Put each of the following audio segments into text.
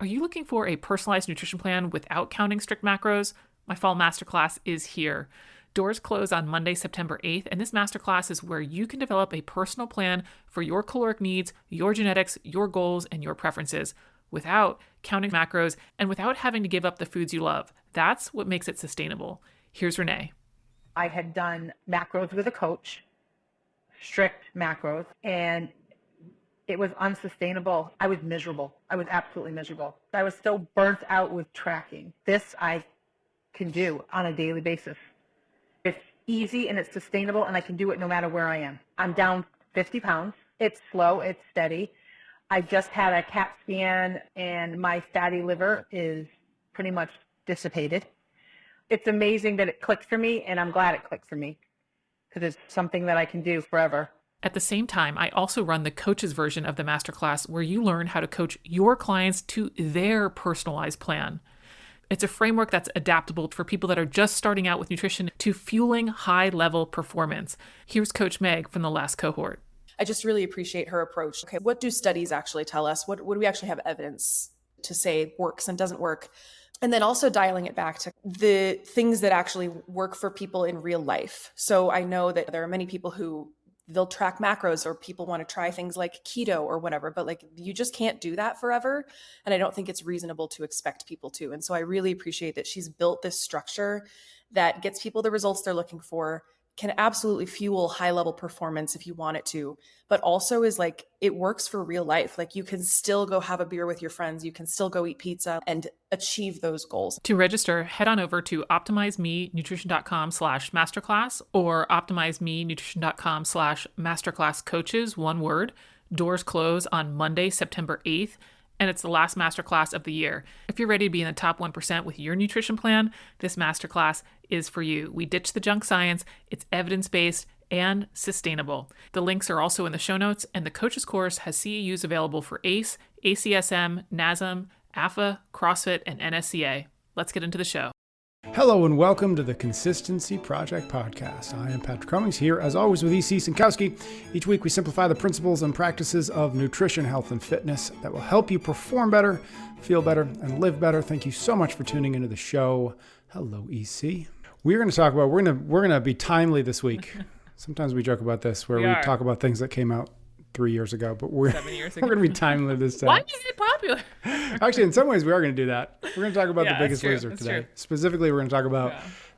Are you looking for a personalized nutrition plan without counting strict macros? My fall masterclass is here. Doors close on Monday, September 8th, and this masterclass is where you can develop a personal plan for your caloric needs, your genetics, your goals, and your preferences without counting macros and without having to give up the foods you love. That's what makes it sustainable. Here's Renee. I had done macros with a coach, strict macros, and it was unsustainable. I was miserable. I was absolutely miserable. I was so burnt out with tracking. This I can do on a daily basis. It's easy and it's sustainable, and I can do it no matter where I am. I'm down 50 pounds. It's slow, it's steady. I just had a CAT scan, and my fatty liver is pretty much dissipated. It's amazing that it clicked for me, and I'm glad it clicked for me because it's something that I can do forever. At the same time, I also run the coach's version of the masterclass where you learn how to coach your clients to their personalized plan. It's a framework that's adaptable for people that are just starting out with nutrition to fueling high-level performance. Here's Coach Meg from the last cohort. I just really appreciate her approach. Okay, what do studies actually tell us? What do we actually have evidence to say works and doesn't work? And then also dialing it back to the things that actually work for people in real life. So I know that there are many people who they'll track macros, or people want to try things like keto or whatever, but like you just can't do that forever. And I don't think it's reasonable to expect people to. And so I really appreciate that she's built this structure that gets people the results they're looking for, can absolutely fuel high level performance if you want it to, but also is like, it works for real life. Like you can still go have a beer with your friends. You can still go eat pizza and achieve those goals. To register, head on over to optimizemenutrition.com/masterclass or optimizemenutrition.com/masterclasscoaches, one word. Doors close on Monday, September 8th. And it's the last masterclass of the year. If you're ready to be in the top 1% with your nutrition plan, this masterclass is for you. We ditch the junk science, it's evidence-based and sustainable. The links are also in the show notes, and the coach's course has CEUs available for ACE, ACSM, NASM, AFA, CrossFit, and NSCA. Let's get into the show. Hello and welcome to the Consistency Project Podcast. I am Patrick Cummings here, as always, with E.C. Sinkowski. Each week we simplify the principles and practices of nutrition, health, and fitness that will help you perform better, feel better, and live better. Thank you so much for tuning into the show. Hello, E.C. We're going to talk about, we're going to be timely this week. Sometimes we joke about this, where we talk about things that came out 3 years ago, but 7 years ago. We're going to be timely this time. Why is it popular? Actually, in some ways, we are going to do that. We're going to talk about The Biggest Loser today. True. Specifically, we're going to talk about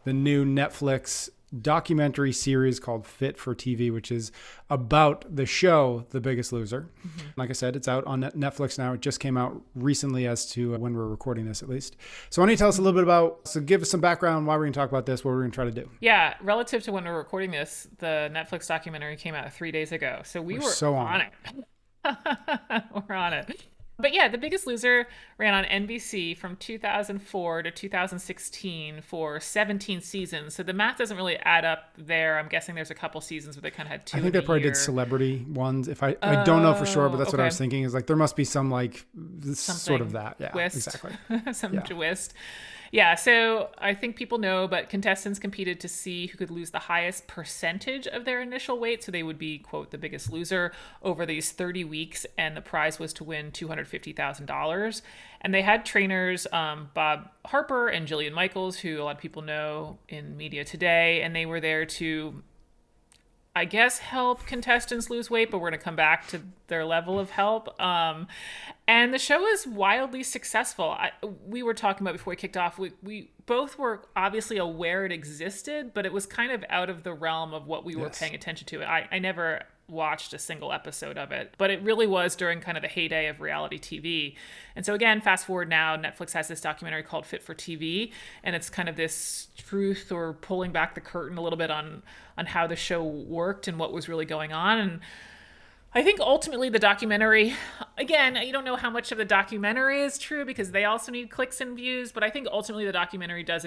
the new Netflix documentary series called Fit for TV, which is about the show The Biggest Loser. Mm-hmm. Like I said, it's out on Netflix now. It just came out recently, as to when we're recording this, at least. So why don't you tell us a little bit about, so give us some background, why we're going to talk about this, what we're going to try to do. Yeah, relative to when we're recording this, the Netflix documentary came out 3 days ago. So we're so on it. We're on it. But yeah, The Biggest Loser ran on NBC from 2004 to 2016 for 17 seasons. So the math doesn't really add up there. I'm guessing there's a couple seasons where they kind of had two. I think they probably did celebrity ones. If I don't know for sure, but that's what I was thinking, is like there must be some like sort of that. Yeah, twist. Exactly. Some twist. Yeah, so I think people know, but contestants competed to see who could lose the highest percentage of their initial weight. So they would be, quote, the biggest loser over these 30 weeks. And the prize was to win $250,000. And they had trainers, Bob Harper and Jillian Michaels, who a lot of people know in media today. And they were there to, I guess, help contestants lose weight, but we're going to come back to their level of help. And the show is wildly successful. We were talking about before we kicked off, we both were obviously aware it existed, but it was kind of out of the realm of what we were paying attention to. I never watched a single episode of it, but it really was during kind of the heyday of reality TV. And so again, fast forward now, Netflix has this documentary called Fit for TV, and it's kind of this truth, or pulling back the curtain a little bit on how the show worked and what was really going on. And I think ultimately the documentary, again, you don't know how much of the documentary is true because they also need clicks and views, but I think ultimately the documentary does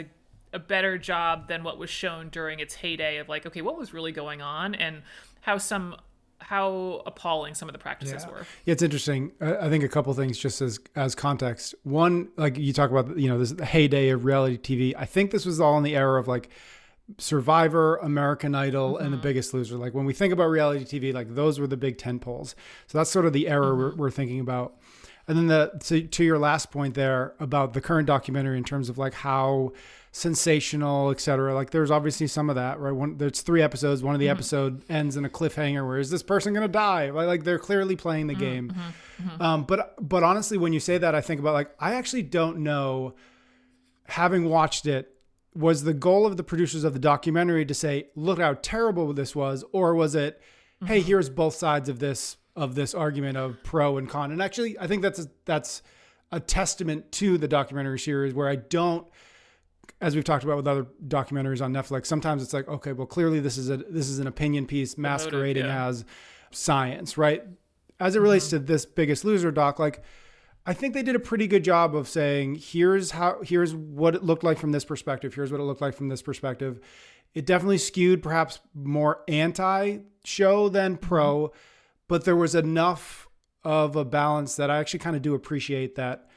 a better job than what was shown during its heyday of like, okay, what was really going on and how appalling some of the practices were. Yeah, it's interesting. I think a couple things just as context. One, like you talk about, this is the heyday of reality TV. I think this was all in the era of like Survivor, American Idol, and The Biggest Loser. Like when we think about reality TV, like those were the big tent poles. So that's sort of the era we're thinking about. And then to your last point there about the current documentary in terms of like how sensational, et cetera, like there's obviously some of that, right? There's 3 episodes. One of the episode ends in a cliffhanger where is this person going to die? Like they're clearly playing the game. But honestly, when you say that, I think about like, I actually don't know, having watched it, was the goal of the producers of the documentary to say, look how terrible this was? Or was it, hey, here's both sides of this argument of pro and con? And actually, I think that's a testament to the documentary series, where I don't, as we've talked about with other documentaries on Netflix, sometimes it's like, okay, well, clearly this is an opinion piece masquerading as science, right? As it relates to this Biggest Loser doc, like, I think they did a pretty good job of saying, here's what it looked like from this perspective. Here's what it looked like from this perspective. It definitely skewed perhaps more anti-show than pro, but there was enough of a balance that I actually kind of do appreciate, that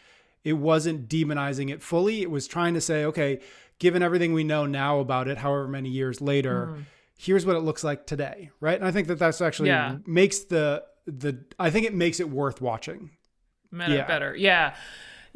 it wasn't demonizing it fully. It was trying to say, okay, given everything we know now about it, however many years later, here's what it looks like today, right? And I think that's actually makes I think it makes it worth watching. Better. Yeah,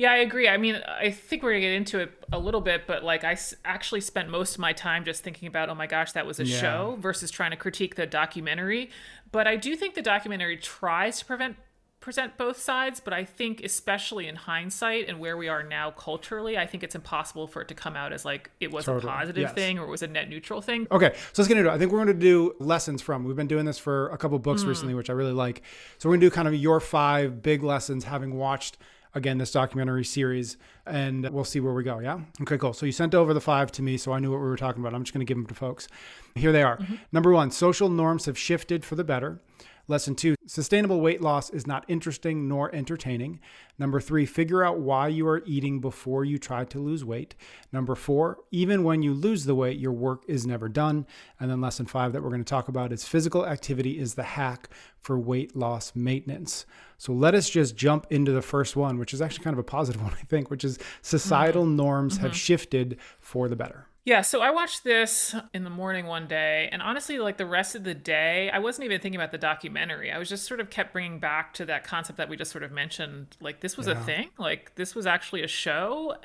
I agree. I mean, I think we're going to get into it a little bit, but like actually spent most of my time just thinking about, oh my gosh, that was a show, versus trying to critique the documentary. But I do think the documentary tries to present both sides, but I think especially in hindsight and where we are now culturally, I think it's impossible for it to come out as like it was a positive thing or it was a net neutral thing. Okay, so let's get into it. I think we're going to do lessons from. We've been doing this for a couple of books recently, which I really like. So we're going to do kind of your 5 big lessons having watched, again, this documentary series, and we'll see where we go. Yeah? Okay, cool. So you sent over the 5 to me, so I knew what we were talking about. I'm just going to give them to folks. Here they are. Number 1, social norms have shifted for the better. Lesson 2, sustainable weight loss is not interesting nor entertaining. Number 3, figure out why you are eating before you try to lose weight. Number 4, even when you lose the weight, your work is never done. And then lesson 5 that we're going to talk about is physical activity is the hack for weight loss maintenance. So let us just jump into the first one, which is actually kind of a positive one, I think, which is societal norms have shifted for the better. Yeah, so I watched this in the morning one day, and honestly, like the rest of the day, I wasn't even thinking about the documentary. I was just sort of kept bringing back to that concept that we just sort of mentioned. Like, this was a thing. Like, this was actually a show.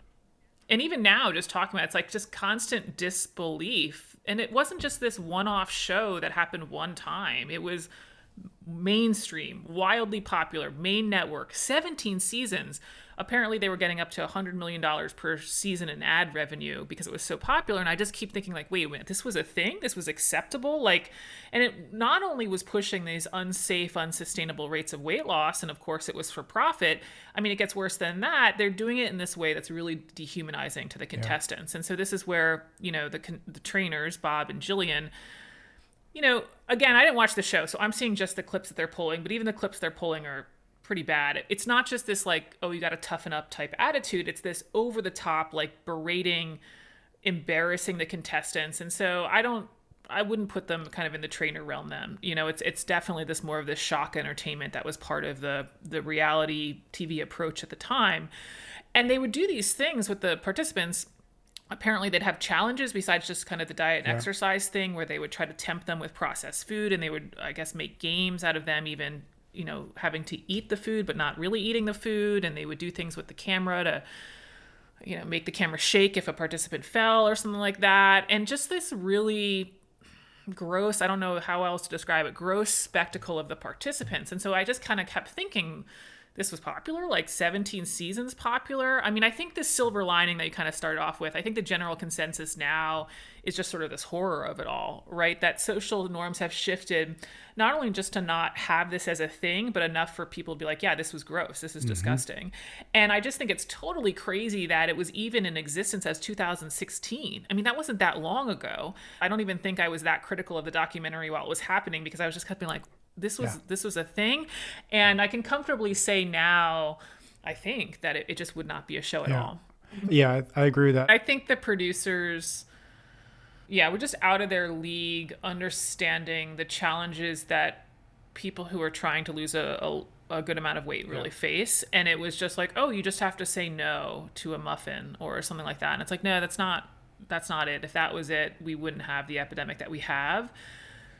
And even now, just talking about it, it's like just constant disbelief. And it wasn't just this one-off show that happened one time. It was mainstream, wildly popular, main network, 17 seasons. Apparently they were getting up to $100 million per season in ad revenue because it was so popular. And I just keep thinking like, wait a minute, this was a thing? This was acceptable? Like, and it not only was pushing these unsafe, unsustainable rates of weight loss, and of course it was for profit. I mean, it gets worse than that. They're doing it in this way that's really dehumanizing to the contestants. And so this is where, you know, the trainers, Bob and Jillian, you know, again, I didn't watch the show, so I'm seeing just the clips that they're pulling, but even the clips they're pulling are pretty bad. It's not just this like, oh, you got to toughen up type attitude. It's this over the top, like berating, embarrassing the contestants. And so I wouldn't put them kind of in the trainer realm then. You know, it's definitely this more of this shock entertainment that was part of the reality TV approach at the time. And they would do these things with the participants. Apparently they'd have challenges besides just kind of the diet and exercise thing, where they would try to tempt them with processed food, and they would, I guess, make games out of them even, you know, having to eat the food but not really eating the food. And they would do things with the camera to, you know, make the camera shake if a participant fell or something like that. And just this really gross, I don't know how else to describe it, gross spectacle of the participants. And so I just kind of kept thinking, this was popular, like 17 seasons popular. I mean, I think this silver lining that you kind of started off with, I think the general consensus now is just sort of this horror of it all, right? That social norms have shifted, not only just to not have this as a thing, but enough for people to be like, yeah, this was gross. This is disgusting. And I just think it's totally crazy that it was even in existence as 2016. I mean, that wasn't that long ago. I don't even think I was that critical of the documentary while it was happening, because I was just kept being like, this was a thing. And I can comfortably say now, I think that it just would not be a show at all. Yeah, I agree with that. I think the producers, were just out of their league, understanding the challenges that people who are trying to lose a good amount of weight really face. And it was just like, oh, you just have to say no to a muffin or something like that. And it's like, no, that's not it. If that was it, we wouldn't have the epidemic that we have.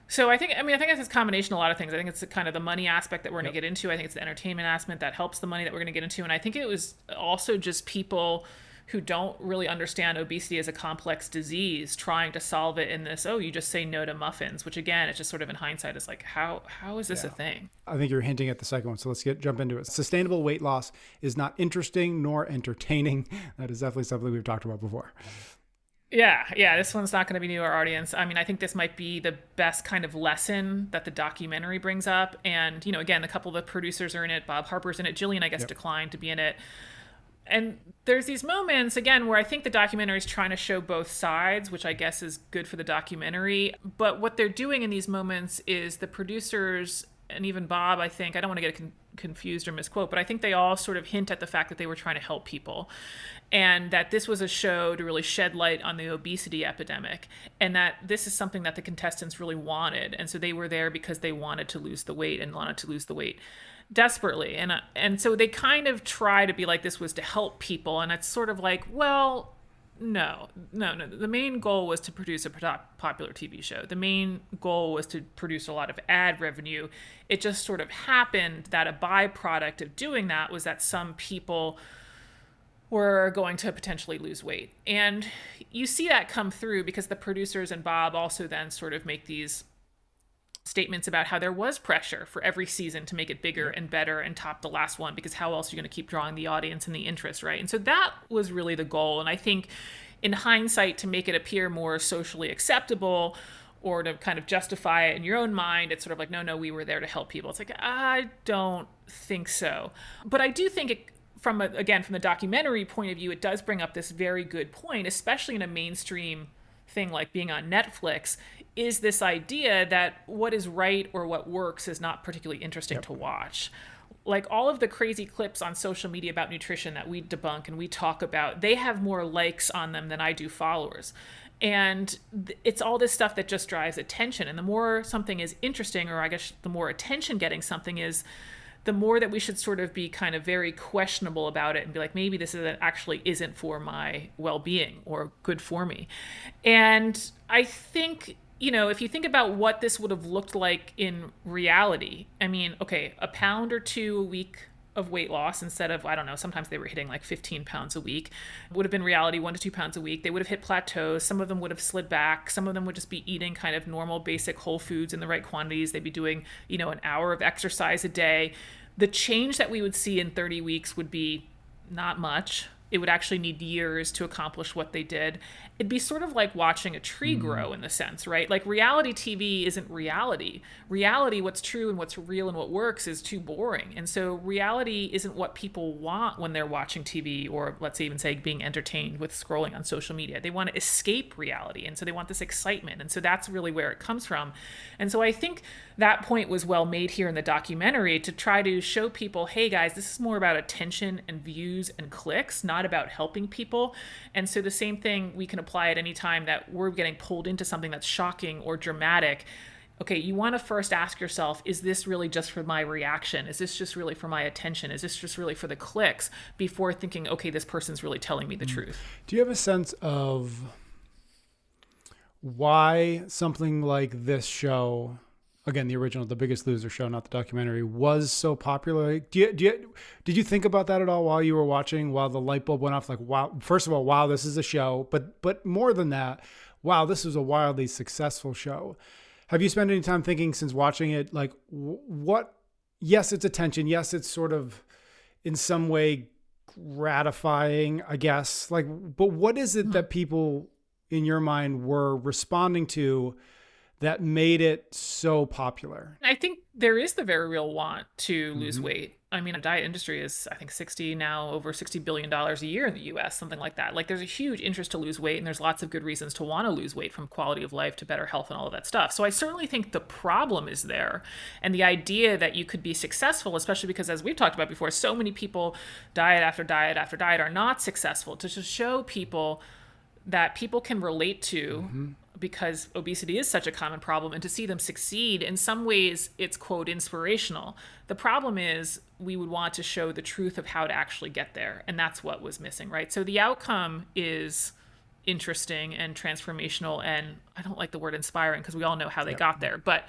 So I think it's a combination of a lot of things. I think it's kind of the money aspect that we're going to Yep. get into. I think it's the entertainment aspect that helps the money that we're going to get into. And I think it was also just people who don't really understand obesity as a complex disease trying to solve it in this, oh, you just say no to muffins, which again, it's just sort of in hindsight is like, how is this a Yeah. thing? I think you're hinting at the second one, so let's jump into it. Sustainable weight loss is not interesting nor entertaining. That is definitely something we've talked about before. Yeah, this one's not going to be new to our audience. I mean, I think this might be the best kind of lesson that the documentary brings up. And, again, a couple of the producers are in it. Bob Harper's in it. Jillian, I guess, Yep. declined to be in it. And there's these moments, again, where I think the documentary is trying to show both sides, which I guess is good for the documentary. But what they're doing in these moments is the producers and even Bob, I think, I don't want to get confused or misquote, but I think they all sort of hint at the fact that they were trying to help people and that this was a show to really shed light on the obesity epidemic and that this is something that the contestants really wanted. And so they were there because they wanted to lose the weight and wanted to lose the weight desperately. And so they kind of try to be like this was to help people. And it's sort of like, well, no. The main goal was to produce a popular TV show. The main goal was to produce a lot of ad revenue. It just sort of happened that a byproduct of doing that was that some people were going to potentially lose weight. And you see that come through because the producers and Bob also then sort of make these statements about how there was pressure for every season to make it bigger and better and top the last one, because how else are you going to keep drawing the audience and the interest, right? And so that was really the goal. And I think in hindsight, to make it appear more socially acceptable or to kind of justify it in your own mind, it's sort of like, no, we were there to help people. It's like, I don't think so. But I do think it, from the documentary point of view, it does bring up this very good point, especially in a mainstream thing like being on Netflix, is this idea that what is right or what works is not particularly interesting to watch. Like all of the crazy clips on social media about nutrition that we debunk and we talk about, they have more likes on them than I do followers. And it's all this stuff that just drives attention. And the more something is interesting, or I guess the more attention getting something is, the more that we should sort of be kind of very questionable about it and be like, maybe this actually isn't for my well-being or good for me. And I think, if you think about what this would have looked like in reality, I mean, okay, a pound or two a week of weight loss instead of, I don't know, sometimes they were hitting like 15 pounds a week, would have been reality, 1 to 2 pounds a week. They would have hit plateaus. Some of them would have slid back. Some of them would just be eating kind of normal, basic whole foods in the right quantities. They'd be doing, an hour of exercise a day. The change that we would see in 30 weeks would be not much. It would actually need years to accomplish what they did. It'd be sort of like watching a tree grow in the sense, right? Like reality TV isn't reality. Reality, what's true and what's real and what works is too boring. And so reality isn't what people want when they're watching TV or let's even say being entertained with scrolling on social media. They want to escape reality. And so they want this excitement. And so that's really where it comes from. And so I think that point was well made here in the documentary to try to show people, hey guys, this is more about attention and views and clicks, not about helping people. And so the same thing we can apply at any time that we're getting pulled into something that's shocking or dramatic. Okay, you want to first ask yourself, is this really just for my reaction? Is this just really for my attention? Is this just really for the clicks? Before thinking, okay, this person's really telling me the truth. Do you have a sense of why something like this show, again, the original, The Biggest Loser show, not the documentary, was so popular? Did you think about that at all while you were watching, while the light bulb went off? Like, wow, first of all, wow, this is a show. But more than that, wow, this was a wildly successful show. Have you spent any time thinking since watching it, like what, yes, it's attention. Yes, it's sort of in some way gratifying, I guess. Like, but what is it that people in your mind were responding to that made it so popular? I think there is the very real want to lose weight. I mean, the diet industry is, I think, over $60 billion a year in the US, something like that. Like there's a huge interest to lose weight and there's lots of good reasons to want to lose weight, from quality of life to better health and all of that stuff. So I certainly think the problem is there. And the idea that you could be successful, especially because as we've talked about before, so many people diet after diet after diet are not successful, to just show people that people can relate to because obesity is such a common problem, and to see them succeed, in some ways it's, quote, inspirational. The problem is we would want to show the truth of how to actually get there, and that's what was missing, right? So the outcome is interesting and transformational, and I don't like the word inspiring because we all know how they got there, but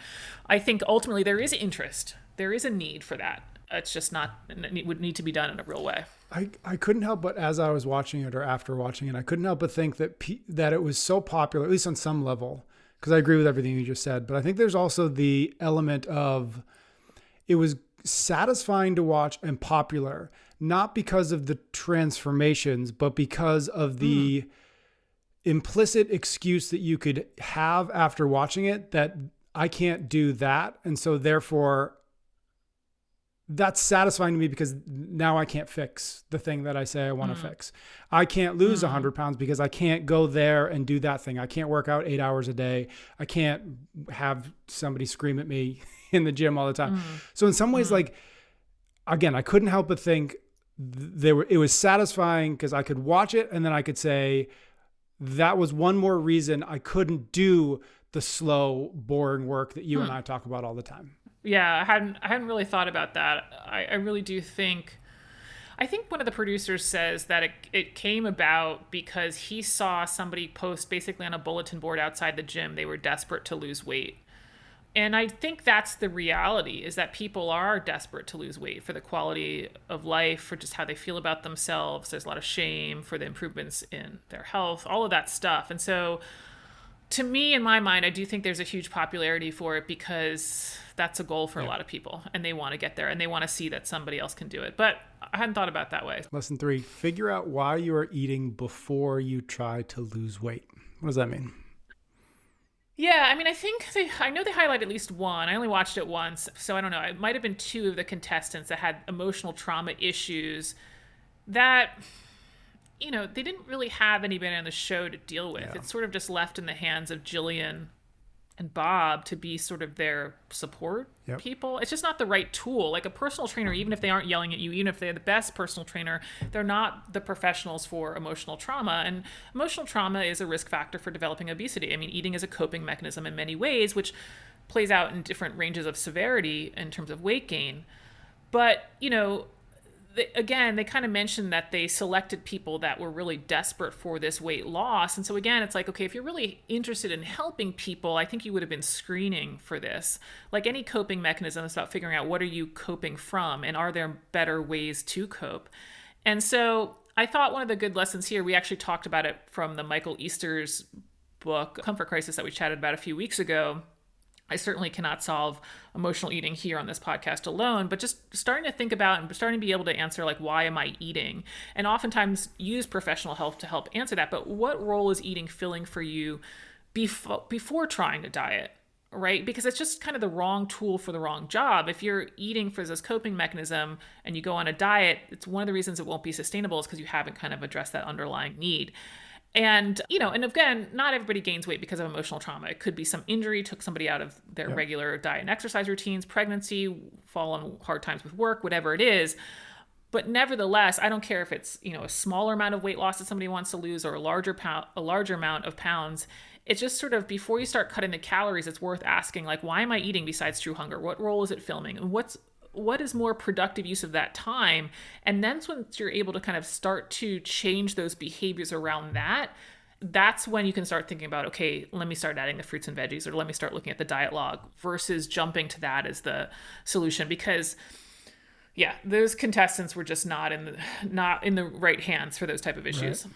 I think ultimately there is interest, there is a need for that. It's just not, it would need to be done in a real way. I couldn't help but, as I was watching it or after watching it, I couldn't help but think that that it was so popular, at least on some level, because I agree with everything you just said, but I think there's also the element of it was satisfying to watch and popular, not because of the transformations, but because of the implicit excuse that you could have after watching it that I can't do that. And so therefore that's satisfying to me because now I can't fix the thing that I say I want to fix. I can't lose 100 pounds because I can't go there and do that thing. I can't work out 8 hours a day. I can't have somebody scream at me in the gym all the time. So in some ways, like, again, I couldn't help but think it was satisfying because I could watch it and then I could say that was one more reason I couldn't do the slow, boring work that you and I talk about all the time. Yeah, I hadn't really thought about that. I really do think, I think one of the producers says that it came about because he saw somebody post basically on a bulletin board outside the gym. They were desperate to lose weight. And I think that's the reality, is that people are desperate to lose weight for the quality of life, for just how they feel about themselves. There's a lot of shame for the improvements in their health, all of that stuff. And so to me, in my mind, I do think there's a huge popularity for it because that's a goal for a lot of people and they want to get there and they want to see that somebody else can do it. But I hadn't thought about that way. Lesson 3, figure out why you are eating before you try to lose weight. What does that mean? Yeah, I mean, I know they highlight at least one. I only watched it once, so I don't know. It might have been 2 of the contestants that had emotional trauma issues that, you know, they didn't really have anybody on the show to deal with. Yeah. It's sort of just left in the hands of Jillian and Bob to be sort of their support people. It's just not the right tool. Like a personal trainer, even if they aren't yelling at you, even if they're the best personal trainer, they're not the professionals for emotional trauma. And emotional trauma is a risk factor for developing obesity. I mean, eating is a coping mechanism in many ways, which plays out in different ranges of severity in terms of weight gain. But, you know, they kind of mentioned that they selected people that were really desperate for this weight loss. And so again, it's like, okay, if you're really interested in helping people, I think you would have been screening for this. Like any coping mechanism, it's about figuring out what are you coping from and are there better ways to cope. And so I thought one of the good lessons here, we actually talked about it from the Michael Easter's book, Comfort Crisis, that we chatted about a few weeks ago. I certainly cannot solve emotional eating here on this podcast alone, but just starting to think about and starting to be able to answer, like, why am I eating? And oftentimes use professional help to help answer that. But what role is eating filling for you before trying to diet, right? Because it's just kind of the wrong tool for the wrong job. If you're eating for this coping mechanism and you go on a diet, it's one of the reasons it won't be sustainable is because you haven't kind of addressed that underlying need. And, you know, and again, not everybody gains weight because of emotional trauma. It could be some injury, took somebody out of their regular diet and exercise routines, pregnancy, fall on hard times with work, whatever it is. But nevertheless, I don't care if it's, you know, a smaller amount of weight loss that somebody wants to lose or a larger amount of pounds. It's just sort of before you start cutting the calories, it's worth asking, like, why am I eating besides true hunger? What role is it filming? And what is more productive use of that time? And then once you're able to kind of start to change those behaviors around that, that's when you can start thinking about, okay, let me start adding the fruits and veggies, or let me start looking at the diet log versus jumping to that as the solution. Because yeah, those contestants were just not in the right hands for those type of issues. Right.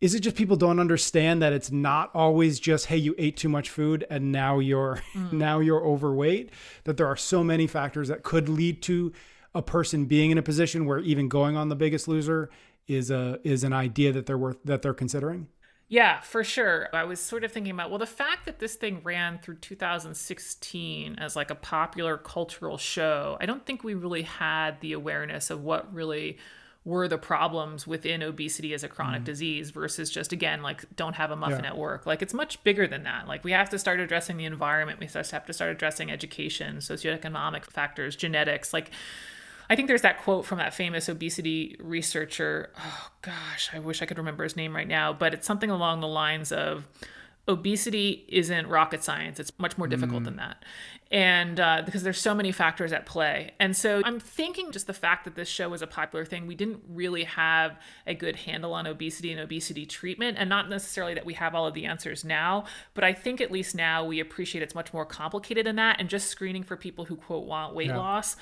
Is it just people don't understand that it's not always just, hey, you ate too much food and now you're overweight, that there are so many factors that could lead to a person being in a position where even going on The Biggest Loser is an idea that they're considering? Yeah, for sure. I was sort of thinking about, well, the fact that this thing ran through 2016 as like a popular cultural show, I don't think we really had the awareness of what really were the problems within obesity as a chronic disease versus just, again, like, don't have a muffin at work. Like, it's much bigger than that. Like, we have to start addressing the environment. We just have to start addressing education, socioeconomic factors, genetics. Like, I think there's that quote from that famous obesity researcher. Oh gosh, I wish I could remember his name right now, but it's something along the lines of, Obesity isn't rocket science. It's much more difficult than that. And because there's so many factors at play. And so I'm thinking just the fact that this show was a popular thing, we didn't really have a good handle on obesity and obesity treatment. And not necessarily that we have all of the answers now, but I think at least now we appreciate it's much more complicated than that. And just screening for people who, quote, want weight loss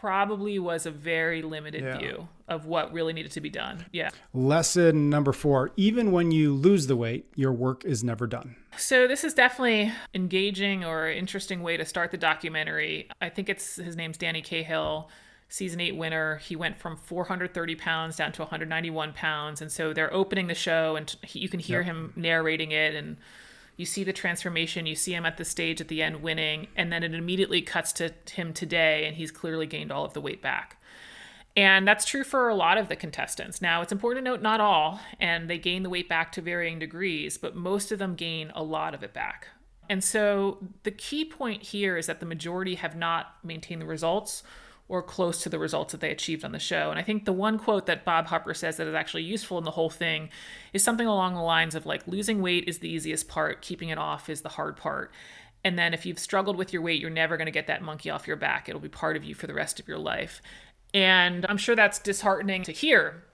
probably was a very limited view of what really needed to be done. Yeah. Lesson number 4, even when you lose the weight, your work is never done. So this is definitely engaging or interesting way to start the documentary. I think his name's Danny Cahill, season 8 winner. He went from 430 pounds down to 191 pounds. And so they're opening the show and you can hear him narrating it, and you see the transformation, you see him at the stage at the end winning, and then it immediately cuts to him today, and he's clearly gained all of the weight back. And that's true for a lot of the contestants. Now, it's important to note not all, and they gain the weight back to varying degrees, but most of them gain a lot of it back. And so the key point here is that the majority have not maintained the results or close to the results that they achieved on the show. And I think the one quote that Bob Harper says that is actually useful in the whole thing is something along the lines of like, losing weight is the easiest part, keeping it off is the hard part. And then if you've struggled with your weight, you're never going to get that monkey off your back. It'll be part of you for the rest of your life. And I'm sure that's disheartening to hear,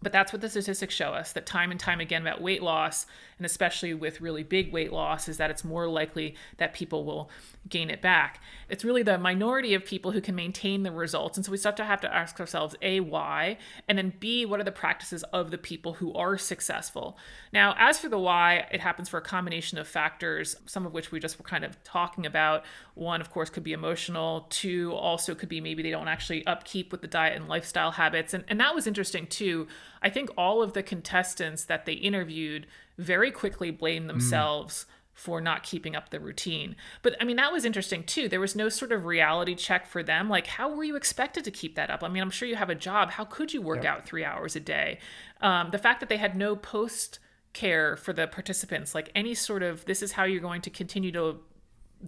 but that's what the statistics show us, that time and time again about weight loss, and especially with really big weight loss, is that it's more likely that people will gain it back. It's really the minority of people who can maintain the results. And so we still have to ask ourselves, A, why? And then B, what are the practices of the people who are successful? Now, as for the why, it happens for a combination of factors, some of which we just were kind of talking about. One, of course, could be emotional. Two, also could be maybe they don't actually upkeep with the diet and lifestyle habits. And that was interesting too. I think all of the contestants that they interviewed very quickly blamed themselves for not keeping up the routine. But I mean, that was interesting too. There was no sort of reality check for them. Like, how were you expected to keep that up? I mean, I'm sure you have a job. How could you work out 3 hours a day? The fact that they had no post care for the participants, like any sort of, this is how you're going to continue to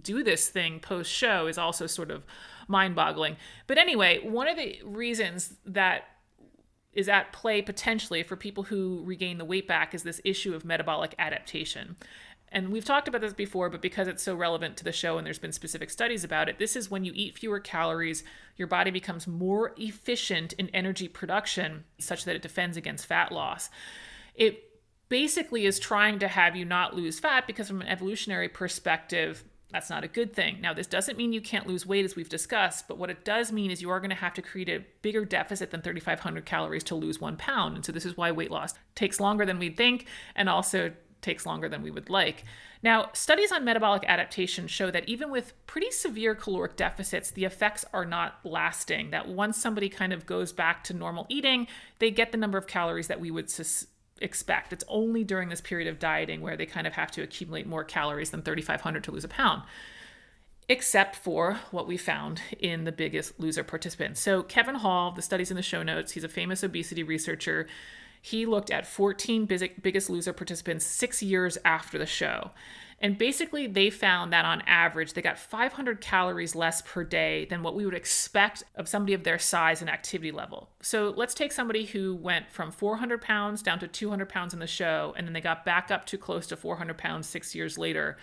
do this thing post show, is also sort of mind boggling. But anyway, one of the reasons that is at play potentially for people who regain the weight back is this issue of metabolic adaptation. And we've talked about this before, but because it's so relevant to the show and there's been specific studies about it, this is when you eat fewer calories, your body becomes more efficient in energy production such that it defends against fat loss. It basically is trying to have you not lose fat because from an evolutionary perspective, that's not a good thing. Now, this doesn't mean you can't lose weight, as we've discussed, but what it does mean is you are going to have to create a bigger deficit than 3,500 calories to lose 1 pound. And so this is why weight loss takes longer than we'd think, and also takes longer than we would like. Now, studies on metabolic adaptation show that even with pretty severe caloric deficits, the effects are not lasting. That once somebody kind of goes back to normal eating, they get the number of calories that we would expect. It's only during this period of dieting where they kind of have to accumulate more calories than 3,500 to lose a pound, except for what we found in the Biggest Loser participants. So Kevin Hall, the study's in the show notes, he's a famous obesity researcher. He looked at 14 Biggest Loser participants 6 years after the show. And basically they found that on average, they got 500 calories less per day than what we would expect of somebody of their size and activity level. So let's take somebody who went from 400 pounds down to 200 pounds in the show, and then they got back up to close to 400 pounds 6 years later.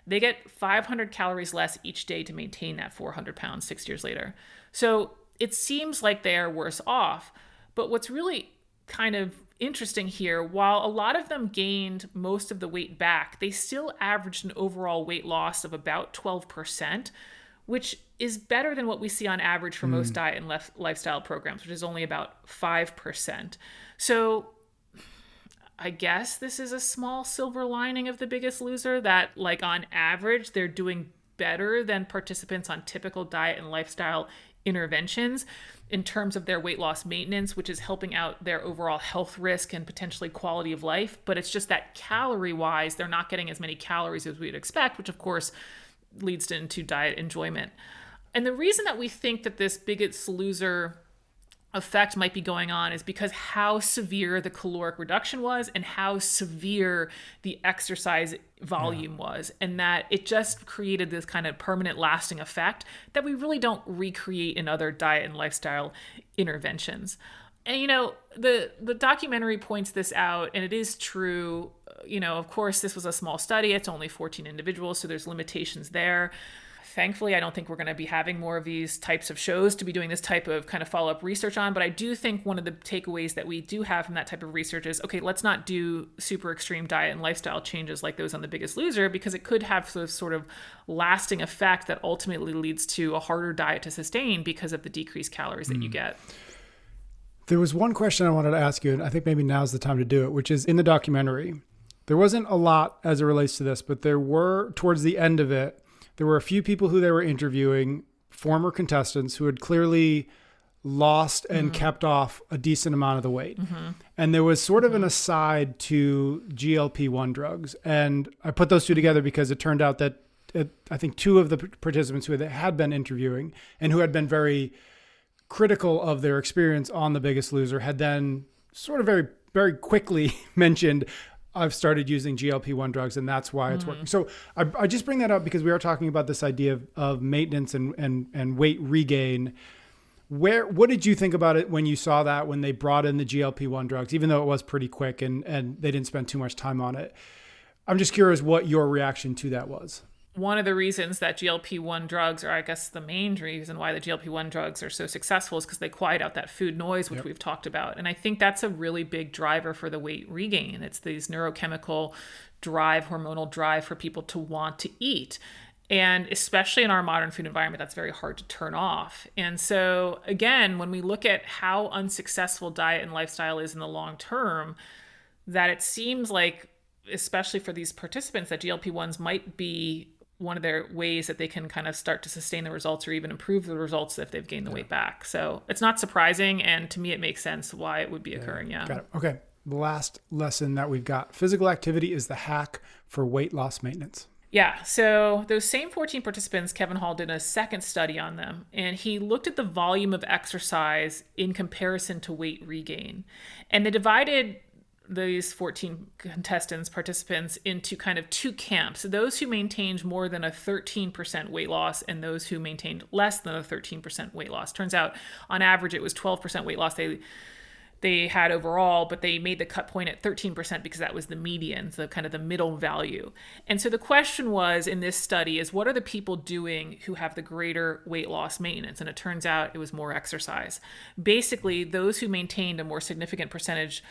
They get 500 calories less each day to maintain that 400 pounds 6 years later. So it seems like they are worse off. But what's really kind of interesting here, while a lot of them gained most of the weight back, they still averaged an overall weight loss of about 12%, which is better than what we see on average for most diet and lifestyle programs, which is only about 5%. So I guess this is a small silver lining of The Biggest Loser, that like on average, they're doing better than participants on typical diet and lifestyle interventions in terms of their weight loss maintenance, which is helping out their overall health risk and potentially quality of life. But it's just that calorie wise, they're not getting as many calories as we'd expect, which of course leads into diet enjoyment. And the reason that we think that this Biggest Loser effect might be going on is because how severe the caloric reduction was and how severe the exercise volume was, and that it just created this kind of permanent lasting effect that we really don't recreate in other diet and lifestyle interventions. And the documentary points this out, and it is true. Of course, this was a small study. It's only 14 individuals, so there's limitations there. Thankfully, I don't think we're going to be having more of these types of shows to be doing this type of kind of follow-up research on. But I do think one of the takeaways that we do have from that type of research is, okay, let's not do super extreme diet and lifestyle changes like those on The Biggest Loser, because it could have this sort of lasting effect that ultimately leads to a harder diet to sustain because of the decreased calories that you get. There was one question I wanted to ask you, and I think maybe now's the time to do it, which is in the documentary, there wasn't a lot as it relates to this, but there were, towards the end of it, there were a few people who they were interviewing, former contestants who had clearly lost and kept off a decent amount of the weight. And there was sort of an aside to GLP-1 drugs. And I put those two together because it turned out that I think two of the participants who they had been interviewing and who had been very critical of their experience on The Biggest Loser had then sort of very, very quickly mentioned, I've started using GLP-1 drugs and that's why it's working. So I just bring that up because we are talking about this idea of maintenance and weight regain. What did you think about it when you saw that, when they brought in the GLP-1 drugs, even though it was pretty quick and they didn't spend too much time on it? I'm just curious what your reaction to that was. One of the reasons that GLP-1 drugs, or I guess the main reason why the GLP-1 drugs are so successful, is because they quiet out that food noise, which we've talked about. And I think that's a really big driver for the weight regain. It's these neurochemical drive, hormonal drive for people to want to eat. And especially in our modern food environment, that's very hard to turn off. And so again, when we look at how unsuccessful diet and lifestyle is in the long term, that it seems like, especially for these participants, that GLP-1s might be one of their ways that they can kind of start to sustain the results or even improve the results if they've gained the weight back. So it's not surprising. And to me, it makes sense why it would be occurring. Yeah. Got it. Okay. The last lesson that we've got, physical activity is the hack for weight loss maintenance. Yeah. So those same 14 participants, Kevin Hall did a second study on them, and he looked at the volume of exercise in comparison to weight regain. And they divided these 14 participants into kind of two camps: those who maintained more than a 13% weight loss and those who maintained less than a 13% weight loss. Turns out on average it was 12% weight loss they had overall, but they made the cut point at 13% because that was the median, the kind of the middle value. And so the question was in this study is, what are the people doing who have the greater weight loss maintenance? And it turns out it was more exercise. Basically, those who maintained a more significant percentage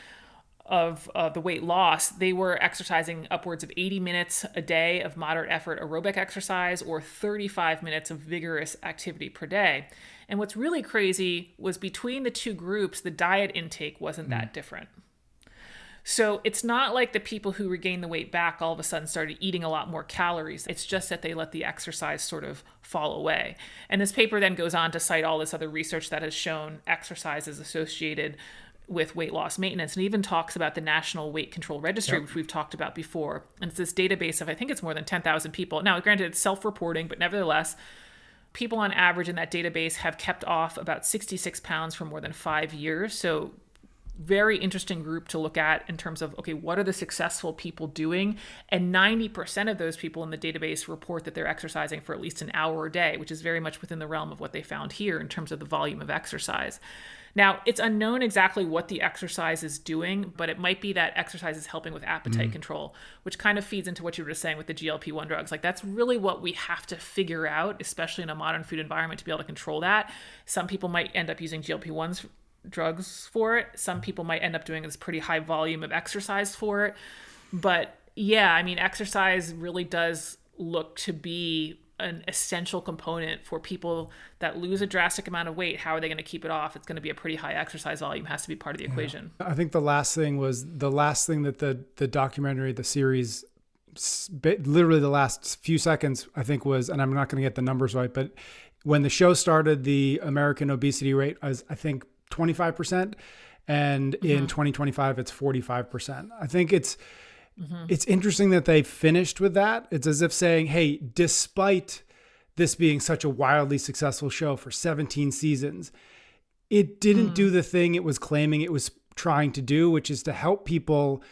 of the weight loss, they were exercising upwards of 80 minutes a day of moderate effort aerobic exercise or 35 minutes of vigorous activity per day. And what's really crazy was between the two groups, the diet intake wasn't that different. So it's not like the people who regained the weight back all of a sudden started eating a lot more calories. It's just that they let the exercise sort of fall away. And this paper then goes on to cite all this other research that has shown exercise is associated with weight loss maintenance, and even talks about the National Weight Control Registry, which we've talked about before. And it's this database of, I think it's more than 10,000 people. Now, granted, it's self-reporting, but nevertheless, people on average in that database have kept off about 66 pounds for more than 5 years. So very interesting group to look at in terms of, okay, what are the successful people doing? And 90% of those people in the database report that they're exercising for at least an hour a day, which is very much within the realm of what they found here in terms of the volume of exercise. Now, it's unknown exactly what the exercise is doing, but it might be that exercise is helping with appetite control, which kind of feeds into what you were just saying with the GLP-1 drugs. Like, that's really what we have to figure out, especially in a modern food environment, to be able to control that. Some people might end up using GLP-1s drugs for it. Some people might end up doing this pretty high volume of exercise for it. But yeah, I mean, exercise really does look to be an essential component for people that lose a drastic amount of weight. How are they going to keep it off? It's going to be a pretty high exercise volume, has to be part of the equation. I think the last thing that the documentary, the series, literally the last few seconds, I think was, and I'm not going to get the numbers right, but when the show started, the American obesity rate was, I think, 25%. And in 2025, it's 45%. I think it's interesting that they finished with that. It's as if saying, hey, despite this being such a wildly successful show for 17 seasons, it didn't do the thing it was claiming it was trying to do, which is to help people,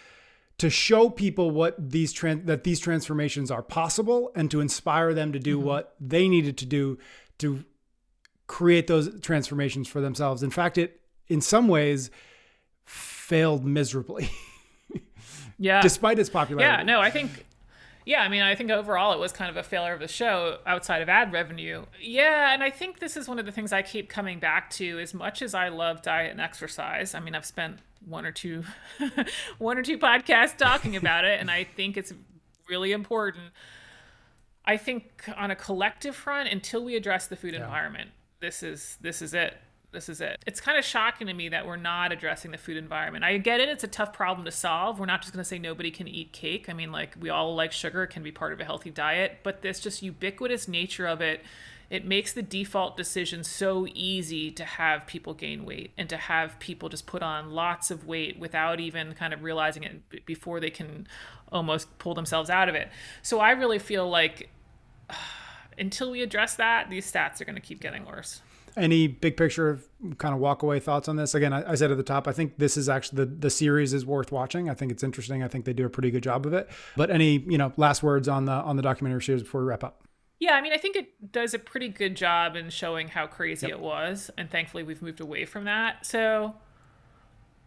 to show people what these transformations are possible and to inspire them to do what they needed to do to create those transformations for themselves. In fact, it in some ways failed miserably. Yeah. Despite its popularity. Yeah, no, I think I think overall it was kind of a failure of the show outside of ad revenue. Yeah, and I think this is one of the things I keep coming back to. As much as I love diet and exercise, I mean, I've spent one or two podcasts talking about it, and I think it's really important. I think on a collective front, until we address the food environment, this is it. This is it. It's kind of shocking to me that we're not addressing the food environment. I get it. It's a tough problem to solve. We're not just going to say nobody can eat cake. I mean, like, we all like sugar. It can be part of a healthy diet. But this just ubiquitous nature of it, it makes the default decision so easy to have people gain weight and to have people just put on lots of weight without even kind of realizing it before they can almost pull themselves out of it. So I really feel like until we address that, these stats are going to keep getting worse. Any big picture kind of walk away thoughts on this? Again, I said at the top, I think this is actually the series is worth watching. I think it's interesting. I think they do a pretty good job of it. But any, last words on the documentary series before we wrap up? Yeah, I mean, I think it does a pretty good job in showing how crazy it was. And thankfully we've moved away from that. So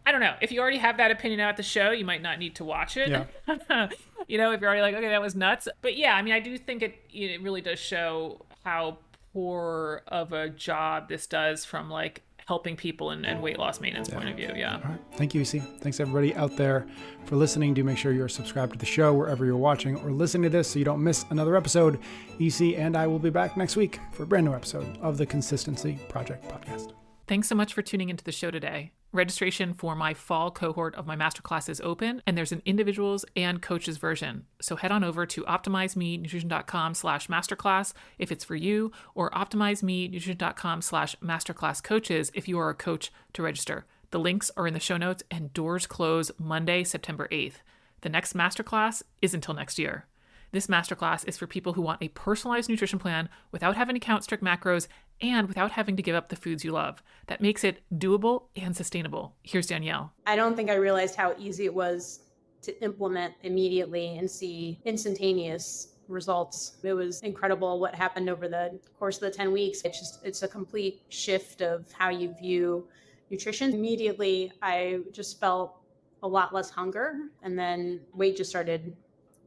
I don't know. If you already have that opinion about the show, you might not need to watch it. Yeah. If you're already like, okay, that was nuts. But yeah, I mean, I do think it really does show how poor of a job this does from like helping people and weight loss maintenance point of view. Yeah. All right. Thank you, EC. Thanks everybody out there for listening. Do make sure you're subscribed to the show wherever you're watching or listening to this so you don't miss another episode. EC and I will be back next week for a brand new episode of the Consistency Project podcast. Thanks so much for tuning into the show today. Registration for my fall cohort of my masterclass is open, and there's an individuals and coaches version. So head on over to optimizemenutrition.com/masterclass if it's for you, or optimizemenutrition.com/masterclasscoaches if you are a coach to register. The links are in the show notes, and doors close Monday, September 8th. The next masterclass is until next year. This masterclass is for people who want a personalized nutrition plan without having to count strict macros and without having to give up the foods you love. That makes it doable and sustainable. Here's Danielle. I don't think I realized how easy it was to implement immediately and see instantaneous results. It was incredible what happened over the course of the 10 weeks. It's a complete shift of how you view nutrition. Immediately, I just felt a lot less hunger, and then weight just started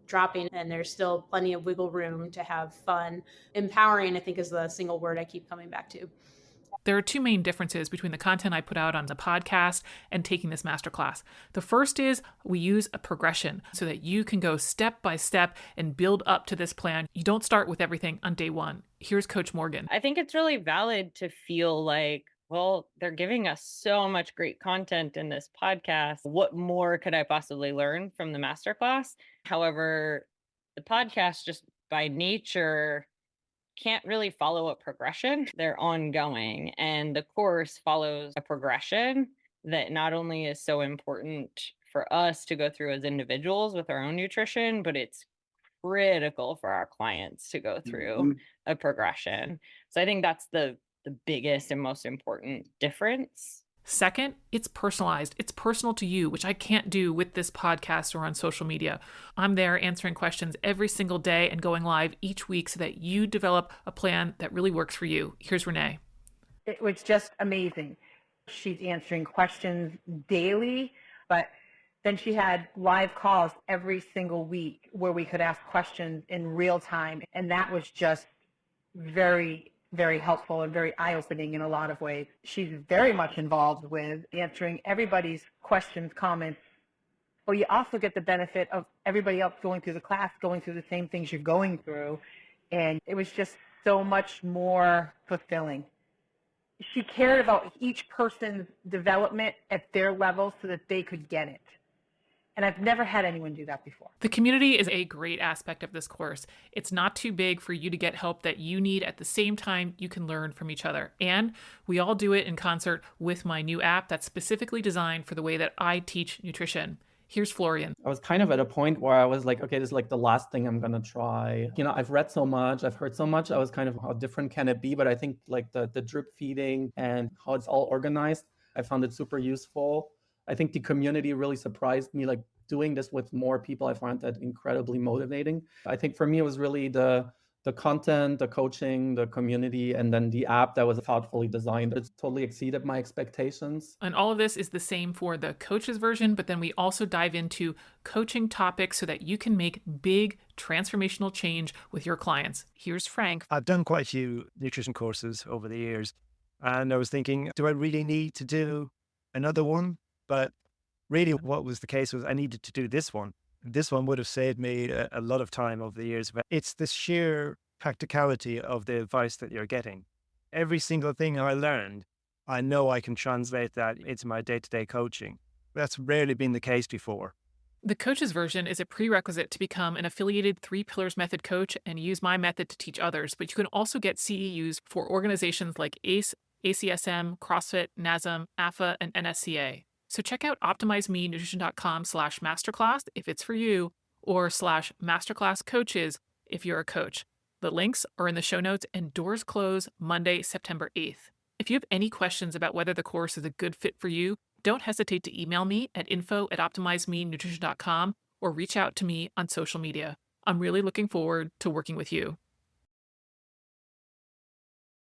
dropping, and there's still plenty of wiggle room to have fun. Empowering, I think, is the single word I keep coming back to. There are two main differences between the content I put out on the podcast and taking this masterclass. The first is we use a progression so that you can go step by step and build up to this plan. You don't start with everything on day one. Here's Coach Morgan. I think it's really valid to feel like, well, they're giving us so much great content in this podcast. What more could I possibly learn from the masterclass? However, the podcast just by nature can't really follow a progression. They're ongoing, and the course follows a progression that not only is so important for us to go through as individuals with our own nutrition, but it's critical for our clients to go through a progression. So I think that's the biggest and most important difference. Second, it's personalized. It's personal to you, which I can't do with this podcast or on social media. I'm there answering questions every single day and going live each week so that you develop a plan that really works for you. Here's Renee. It was just amazing. She's answering questions daily, but then she had live calls every single week where we could ask questions in real time. And that was just very, very helpful and very eye-opening in a lot of ways. She's very much involved with answering everybody's questions, comments. But you also get the benefit of everybody else going through the class, going through the same things you're going through. And it was just so much more fulfilling. She cared about each person's development at their level so that they could get it. And I've never had anyone do that before. The community is a great aspect of this course. It's not too big for you to get help that you need at the same time you can learn from each other. And we all do it in concert with my new app that's specifically designed for the way that I teach nutrition. Here's Florian. I was kind of at a point where I was like, okay, this is like the last thing I'm going to try. I've read so much, I've heard so much. I was kind of, how different can it be? But I think like the drip feeding and how it's all organized, I found it super useful. I think the community really surprised me, like doing this with more people. I find that incredibly motivating. I think for me, it was really the the content, the coaching, the community, and then the app that was thoughtfully designed. It's totally exceeded my expectations. And all of this is the same for the coaches version, but then we also dive into coaching topics so that you can make big transformational change with your clients. Here's Frank. I've done quite a few nutrition courses over the years, and I was thinking, do I really need to do another one? But really what was the case was I needed to do this one. This one would have saved me a lot of time over the years. But it's the sheer practicality of the advice that you're getting. Every single thing I learned, I know I can translate that into my day-to-day coaching. That's rarely been the case before. The coaches version is a prerequisite to become an affiliated 3 Pillars Method coach and use my method to teach others. But you can also get CEUs for organizations like ACE, ACSM, CrossFit, NASM, AFA, and NSCA. So check out optimizemenutrition.com/masterclass if it's for you, or /masterclass coaches if you're a coach. The links are in the show notes, and doors close Monday, September 8th. If you have any questions about whether the course is a good fit for you, don't hesitate to email me at info@optimizemenutrition.com or reach out to me on social media. I'm really looking forward to working with you.